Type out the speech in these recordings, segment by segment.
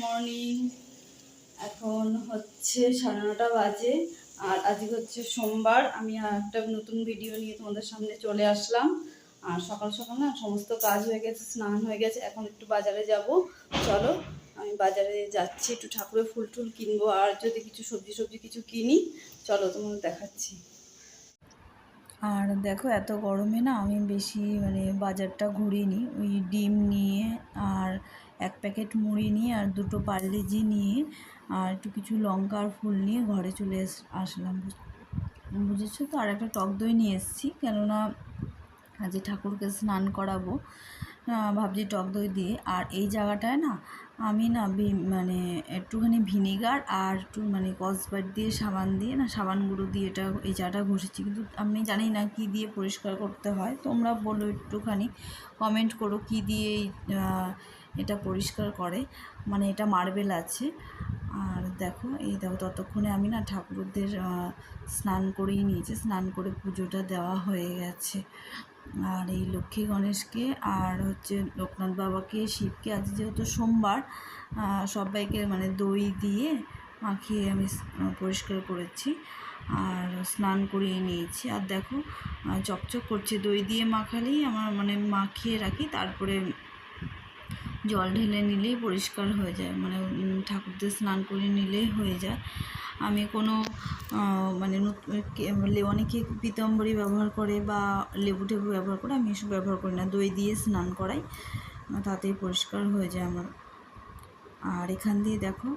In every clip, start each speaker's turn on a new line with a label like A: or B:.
A: Morning. এখন হচ্ছে 9:30 বাজে আর আজকে হচ্ছে সোমবার। আমি একটা নতুন ভিডিও নিয়ে তোমাদের সামনে চলে আসলাম। আর সকাল সকাল না সমস্ত কাজ হয়ে গেছে, স্নান হয়ে গেছে, এখন একটু বাজারে যাব। চলো আমি বাজারে যাচ্ছি, একটু ঠাকুরের ফুল টুল কিনবো আর যদি কিছু সবজি কিছু কিনি। চলো তোমাদের দেখাচ্ছি। আর দেখো এত গরমে না আমি বেশি বাজারটা ঘুরিনি। ওই ডিম নিয়ে আর 1 প্যাকেট মুড়ি নিয়ে আর 2টো পার্লেজি নিয়ে আর একটু কিছু লঙ্কা আর ফুল নিয়ে ঘরে চলে আসলাম, বুঝেছো তো। আর একটা টক দই নিয়ে এসেছি, কেননা আজ ঠাকুরকে স্নান করাবো, ভাবছি টক দই দিয়ে। আর এই জায়গাটায় না আমি না একটুখানি ভিনিগার আর একটু কসবাইট দিয়ে সাবান দিয়ে না, সাবান গুঁড়ো দিয়ে এই জায়গাটা ঘষেছি, কিন্তু আমি জানি না কি দিয়ে পরিষ্কার করতে হয়। তোমরা বলো, একটুখানি কমেন্ট করো কি দিয়ে এটা পরিষ্কার করে। এটা মার্বেল আছে। আর দেখো ততক্ষণে আমি না ঠাকুরদের স্নান করেই নিয়েছি, স্নান করে পুজোটা দেওয়া হয়ে গেছে। আর এই লক্ষ্মী গণেশকে আর হচ্ছে লোকনাথ বাবাকে, শিবকে, আজ যেহেতু সোমবার, সবাইকে দই দিয়ে মাখিয়ে আমি পরিষ্কার করেছি আর স্নান করিয়ে নিয়েছি। আর দেখো চকচক করছে, দই দিয়ে মাখালেই আমার মাখিয়ে রাখি, তারপরে জল ঢেলে নিলেই পরিষ্কার হয়ে যায়, ঠাকুরদের স্নান করে নিলেই হয়ে যায়। আমি কোনো অনেকে পিতাম্বরী ব্যবহার করে বা লেবু টেবু ব্যবহার করে, আমি এসব ব্যবহার করি না, দই দিয়ে স্নান করাই, তাতেই পরিষ্কার হয়ে যায় আমার। আর এখান দিয়ে দেখো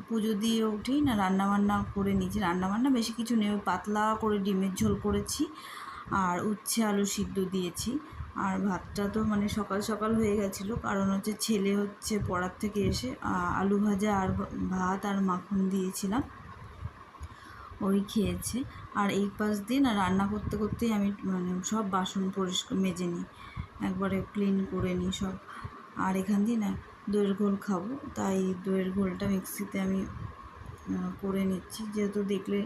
A: পুজো দিয়ে উঠেই না রান্নাবান্না করে নিয়েছি। রান্নাবান্না বেশি কিছু নেই, পাতলা করে ডিমের ঝোল করেছি আর উচ্ছে আলু সিদ্ধ দিয়েছি। আর ভাতটা তো সকাল সকাল হয়ে গেছিলো, কারণ হচ্ছে ছেলে হচ্ছে পড়ার থেকে এসে আলু ভাজা আর ভাত আর মাখন দিয়েছিলাম, ওই খেয়েছে। আর এই পাশ দিয়ে না রান্না করতে করতেই আমি সব বাসন পরিষ্কার মেজে নিই, একবারে ক্লিন করে নিই সব। আর এখান দিয়ে না দইয়ের ঘোল খাবো, তাই দইয়ের ঘোলটা মিক্সিতে আমি করে নিচ্ছি। যেহেতু দেখলে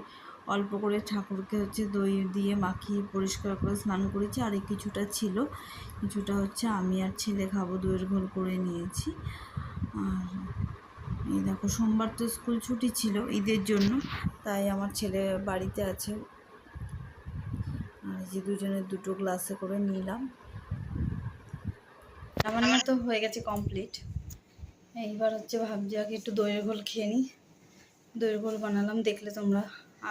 A: অল্প করে ঠাকুরকে হচ্ছে দই দিয়ে মাখিয়ে পরিষ্কার করে স্নান করেছি, আর এই কিছুটা ছিল, কিছুটা হচ্ছে আমি আর ছেলে খাবো, দইয়ের ঘোল করে নিয়েছি। আর এই দেখো সোমবার তো স্কুল ছুটি ছিল ঈদের জন্য, তাই আমার ছেলে বাড়িতে আছে। আর যে দুজনের 2টো গ্লাসে করে নিলাম। রান্না তো হয়ে গেছে কমপ্লিট। এইবার হচ্ছে ভাবছি আগে একটু দইয়ের ঘোল খেয়ে নিই। দইয়ের ঘোল বানালাম, দেখলে তোমরা।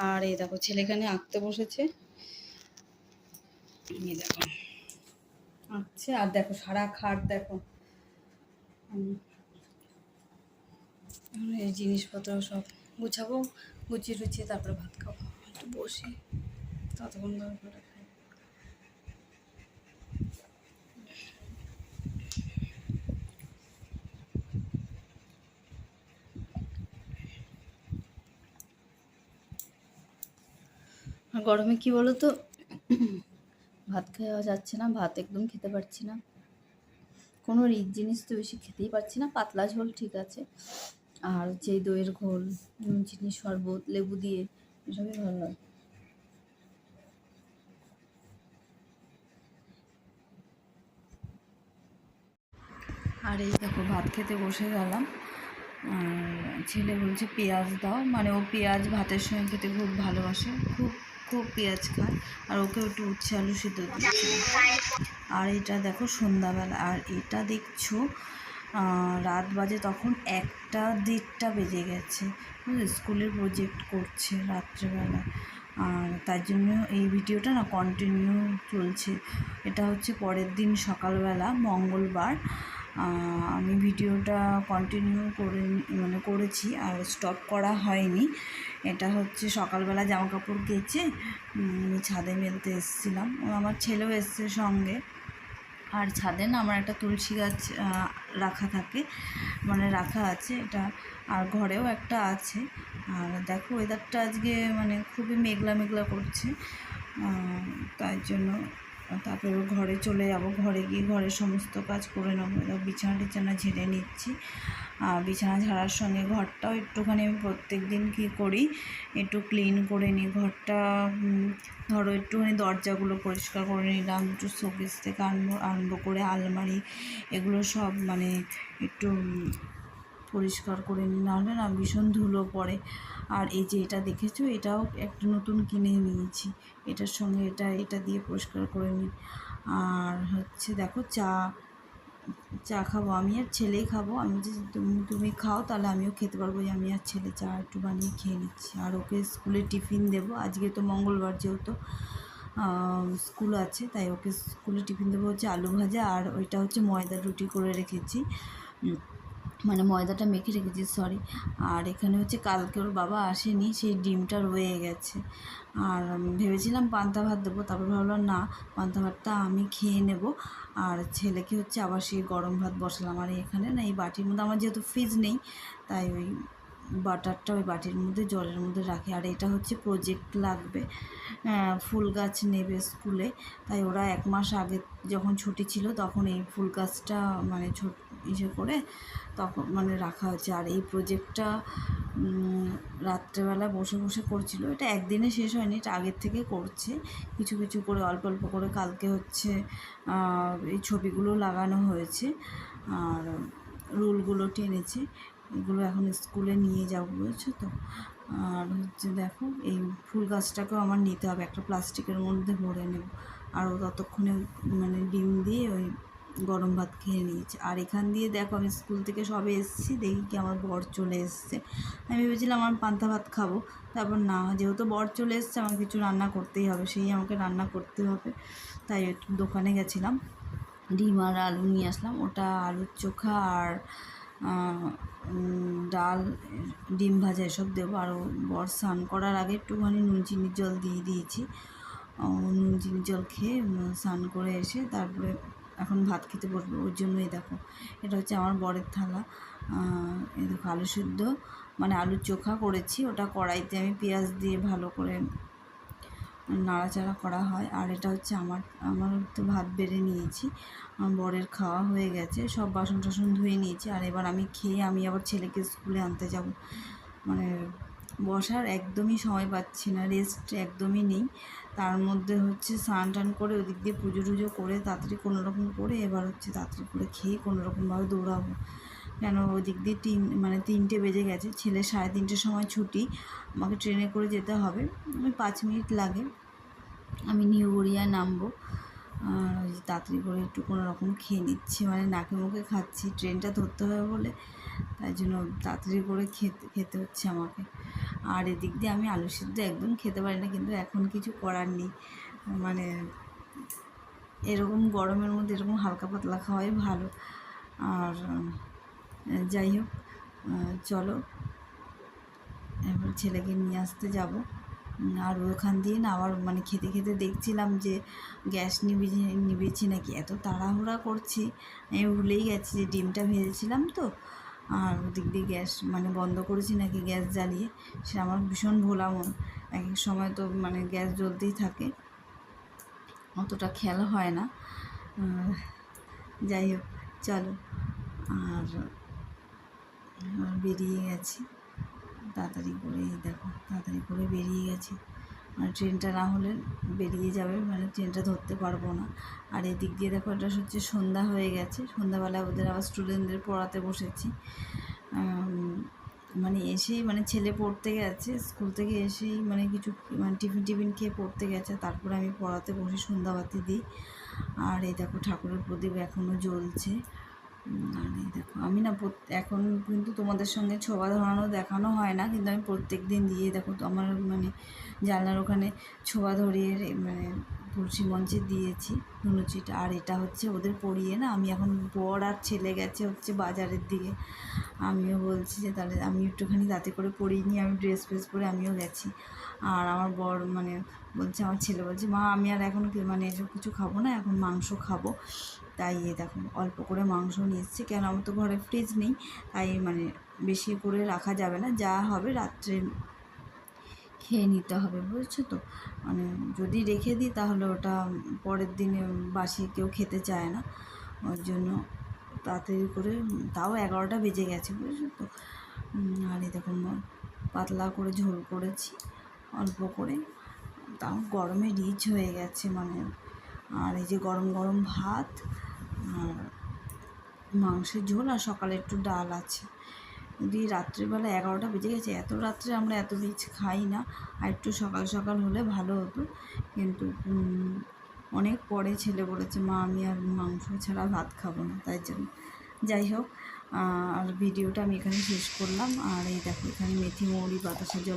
A: আর এই দেখো ছেলে এখানে আঁকতে বসেছে, এই দেখো আঁকছে। আর দেখো সারা খাট দেখো এই জিনিসপত্র সব গুছাবো, গুছিয়ে টুচিয়ে তারপরে ভাত খাবো। একটু বসি, ততক্ষণ ধরে করে খাই। আর গরমে কি বলো তো, ভাত খাওয়া যাচ্ছে না, ভাত একদম খেতে পারছি না, কোনো রিচ জিনিস তো বেশি খেতেই পারছি না। পাতলা ঝোল ঠিক আছে, আর যে দইয়ের ঘোল, নুন চিনি শরবত, লেবু দিয়ে, এসবই ভালো লাগে। আর এই দেখো ভাত খেতে বসে গেলাম। আর ছেলে বলছে পেঁয়াজ দাও, ও পেঁয়াজ ভাতের সঙ্গে খেতে খুব ভালোবাসে, খুব খুব পেঁয়াজ খায়। আর ওকে একটু উচ্ছে আলু সিদ্ধ দিচ্ছি। আর এটা দেখো সন্ধ্যাবেলা, আর এটা দেখছো রাত বাজে তখন 1টা 1:30 বেজে গেছে। স্কুলের প্রজেক্ট করছে রাত্রেবেলা, আর তার জন্য এই ভিডিওটা না কন্টিনিউ চলছে। এটা হচ্ছে পরের দিন সকালবেলা, মঙ্গলবার। আমি ভিডিওটা কন্টিনিউ করেছি আর স্টপ করা হয়নি। এটা হচ্ছে সকালবেলা জামা কাপড় কেচে আমি ছাদে মেলতে এসেছিলাম, আমার ছেলেও এসছে সঙ্গে। আর ছাদে না আমার একটা তুলসী গাছ রাখা থাকে, রাখা আছে এটা, আর ঘরেও একটা আছে। আর দেখো ওয়েদারটা আজকে খুবই মেঘলা মেঘলা করছে, তাই জন্য তারপরে ঘরে চলে যাব। ঘরে গিয়ে ঘরের সমস্ত কাজ করে নেবো। বিছানা টিছানা ঝেড়ে নিচ্ছি। বিছানা ঝাড়ার সঙ্গে ঘরটাও একটুখানি আমি প্রত্যেক দিন কী করি, একটু ক্লিন করে নিই ঘরটা। ধরো একটুখানি দরজাগুলো পরিষ্কার করে নিলাম, একটু শোকেস থেকে আরম্ভ করে আলমারি, এগুলো সব একটু পরিষ্কার করে নিই, নাহলে না ভীষণ ধুলো পড়ে। আর এই যে এটা দেখেছো, এটাও একটা নতুন কিনে নিয়েছি, এটার সঙ্গে এটা দিয়ে পরিষ্কার করে নিই। আর হচ্ছে দেখো চা খাবো, আমি আর ছেলেই খাবো। আমি যে তুমি খাও, তাহলে আমিও খেতে পারবো, যে আমি আর ছেলে চা একটু বানিয়ে খেয়ে নিচ্ছি। আর ওকে স্কুলে টিফিন দেবো, আজকে তো মঙ্গলবার, যেহেতু স্কুল আছে, তাই ওকে স্কুলে টিফিন দেবো হচ্ছে আলু ভাজা, আর ওইটা হচ্ছে ময়দার রুটি করে রেখেছি, মানে ময়দাটা মেখে রেখেছি, সরি। আর এখানে হচ্ছে কালকে ওর বাবা আসেনি, সেই ডিমটা রয়ে গেছে। আর ভেবেছিলাম পান্তা ভাত দেবো, তারপর ভাবলাম না, পান্তা ভাতটা আমি খেয়ে নেব। আর ছেলেকে হচ্ছে আবার সেই গরম ভাত বসালাম। আর এখানে না এই বাটির মধ্যে, আমার যেহেতু ফ্রিজ নেই, তাই ওই বাটারটা ওই বাটির মধ্যে জলের মধ্যে রাখি। আর এটা হচ্ছে প্রজেক্ট লাগবে, ফুল গাছ নেবে স্কুলে, তাই ওরা 1 মাস আগে যখন ছুটি ছিল তখন এই ফুল গাছটা মানে করে তখন মানে রাখা হয়েছে। আর এই প্রজেক্টটা রাত্রেবেলা বসে বসে করছিল, এটা একদিনে শেষ হয়নি, এটা আগের থেকে করছে, কিছু কিছু করে অল্প অল্প করে। কালকে হচ্ছে এই ছবিগুলো লাগানো হয়েছে, আর রুলগুলো টেনেছে, এগুলো এখন স্কুলে নিয়ে যাবো, বুঝছো তো। আর হচ্ছে দেখো, এই ফুল গাছটাকেও আমার নিতে হবে, একটা প্লাস্টিকের মধ্যে ভরে নেব। আর ও ততক্ষণে মানে ডিম দিয়ে ওই গরম ভাত খেয়ে নিয়েছে। আর এখান দিয়ে দেখো, আমি স্কুল থেকে সবে এসেছি, দেখি কি আমার বর চলে এসছে। আমি ভেবেছিলাম আমার পান্তা ভাত খাবো, তারপর না, যেহেতু বর চলে এসছে আমার কিছু রান্না করতেই হবে, সেই আমাকে রান্না করতে হবে। তাই একটু দোকানে গেছিলাম, ডিম আর আলু নিয়ে আসলাম, ওটা আলুর চোখা আর ডাল, ডিম ভাজা এসব দেবো। আর বর স্নান করার আগে একটুখানি নুন চিনির জল দিয়ে দিয়েছি, নুন চিনির জল খেয়ে স্নান করে এসে তারপরে এখন ভাত খেতে বসবো। ওর জন্যই দেখো, এটা হচ্ছে আমার বরের থালা। এই দেখো আলু সিদ্ধ, মানে আলুর চোখা করেছি, ওটা কড়াইতে আমি পেঁয়াজ দিয়ে ভালো করে নাড়াচাড়া করা হয়। আর এটা হচ্ছে আমার তো ভাত বেড়ে নিয়েছি, আমার বরের খাওয়া হয়ে গেছে, সব বাসন টাসন ধুয়ে নিয়েছি। আর এবার আমি খেয়ে আমি আবার ছেলেকে স্কুলে আনতে যাব, মানে বসার একদমই সময় পাচ্ছি না, রেস্ট একদমই নেই। তার মধ্যে হচ্ছে স্নান টান করে ওদিক দিয়ে পুজো টুজো করে তাড়াতাড়ি কোনোরকম করে এবার হচ্ছে তাড়াতাড়ি করে খেয়ে কোনোরকমভাবে দৌড়াবো, কেন ওই দিক দিয়ে 3টে বেজে গেছে, ছেলে 3:30টার সময় ছুটি, আমাকে ট্রেনে করে যেতে হবে, ওই 5 মিনিট লাগে, আমি নিউ গড়িয়ায় নামবো। আর ওই তাড়াতাড়ি করে একটু কোনো রকম খেয়ে নিচ্ছি, মানে নাকে মুখে খাচ্ছি, ট্রেনটা ধরতে হবে বলে, তাই জন্য তাড়াতাড়ি করে খেতে হচ্ছে আমাকে। আর এদিক দিয়ে আমি আলু সিদ্ধ একদম খেতে পারি না, কিন্তু এখন কিছু করার নেই, মানে এরকম গরমের মধ্যে এরকম হালকা পাতলা খাওয়াই ভালো। আর যাই হোক, চলো এবার ছেলেকে নিয়ে আসতে যাব। আর ওখান দিয়ে না আবার মানে খেতে খেতে দেখছিলাম যে গ্যাস নিবেছি নাকি, এত তাড়াহুড়া করছি আমি ভুলেই গেছি যে ডিমটা ভেজেছিলাম তো, আর ওদিক দিয়ে গ্যাস মানে বন্ধ করেছি নাকি গ্যাস জ্বালিয়ে, সে আমার ভীষণ ভোলা মন। এক এক সময় তো মানে গ্যাস জ্বলতেই থাকে, অতটা খেয়াল হয় না। যাই হোক, চলো। আর বেরিয়ে গেছি তাড়াতাড়ি করে, দেখো তাড়াতাড়ি করে বেরিয়ে গেছি, মানে ট্রেনটা না হলে বেরিয়ে যাবে, মানে ট্রেনটা ধরতে পারবো না। আর এদিক দিয়ে দেখো, এটা হচ্ছে সন্ধ্যা হয়ে গেছে, সন্ধ্যাবেলায় ওদের আবার স্টুডেন্টদের পড়াতে বসেছি, মানে এসেই মানে ছেলে পড়তে গেছে স্কুল থেকে এসেই, মানে কিছু মানে টিফিন খেয়ে পড়তে গেছে, তারপরে আমি পড়াতে বসে সন্ধ্যাবাতি দিই। আর এই দেখো ঠাকুরের প্রদীপ এখনও জ্বলছে। আর এই দেখো আমি না এখন কিন্তু তোমাদের সঙ্গে ছোবা ধরানো দেখানো হয় না, কিন্তু আমি প্রত্যেক দিন দিয়ে দেখো তো আমার মানে জানলার ওখানে ছোবা ধরিয়ে মানে তুলসী মঞ্চে দিয়েছি ধুনুচিটা। আর এটা হচ্ছে ওদের পরিয়ে না, আমি এখন বর আর ছেলে গেছে হচ্ছে বাজারের দিকে, আমিও বলছি যে তাহলে আমি একটুখানি তাতে করে পরিয়ে নিয়ে আমি ড্রেস ফ্রেস পরে আমিও গেছি। আর আমার বর মানে বলছে, আমার ছেলে বলছে, মা আমি আর এখন মানে এসব কিছু খাবো না, এখন মাংস খাবো। তাই দেখো অল্প করে মাংস নিয়ে এসেছি, কেন আমার তো ঘরে ফ্রিজ নেই, তাই মানে বেশি করে রাখা যাবে না, যা হবে রাত্রে খেয়ে নিতে হবে, বুঝছো তো। মানে যদি রেখে দিই তাহলে ওটা পরের দিনে বাসি কেউ খেতে চায় না, ওর জন্য তাড়াতাড়ি করে, তাও 11টা বেজে গেছে, বুঝছো তো। আর এই দেখুন পাতলা করে ঝোল করেছি অল্প করে, তাও গরমে রিচ হয়ে গেছে মানে। আর এই যে গরম গরম ভাত আর মাংসের ঝোল, আর সকালে একটু ডাল আছে, যদি রাত্রিবেলা 11টা বেজে গেছে, এত রাত্রে আমরা এত রিচ খাই না, আর একটু সকাল সকাল হলে ভালো হতো, কিন্তু অনেক পরে ছেলে বলেছে মা আমি আর মাংস ছাড়া ভাত খাবো না, তাই জন্য। যাই হোক, আর ভিডিওটা আমি এখানে শেষ করলাম। আর এই দেখো এখানে মেথি মৌরি বাতাসা জল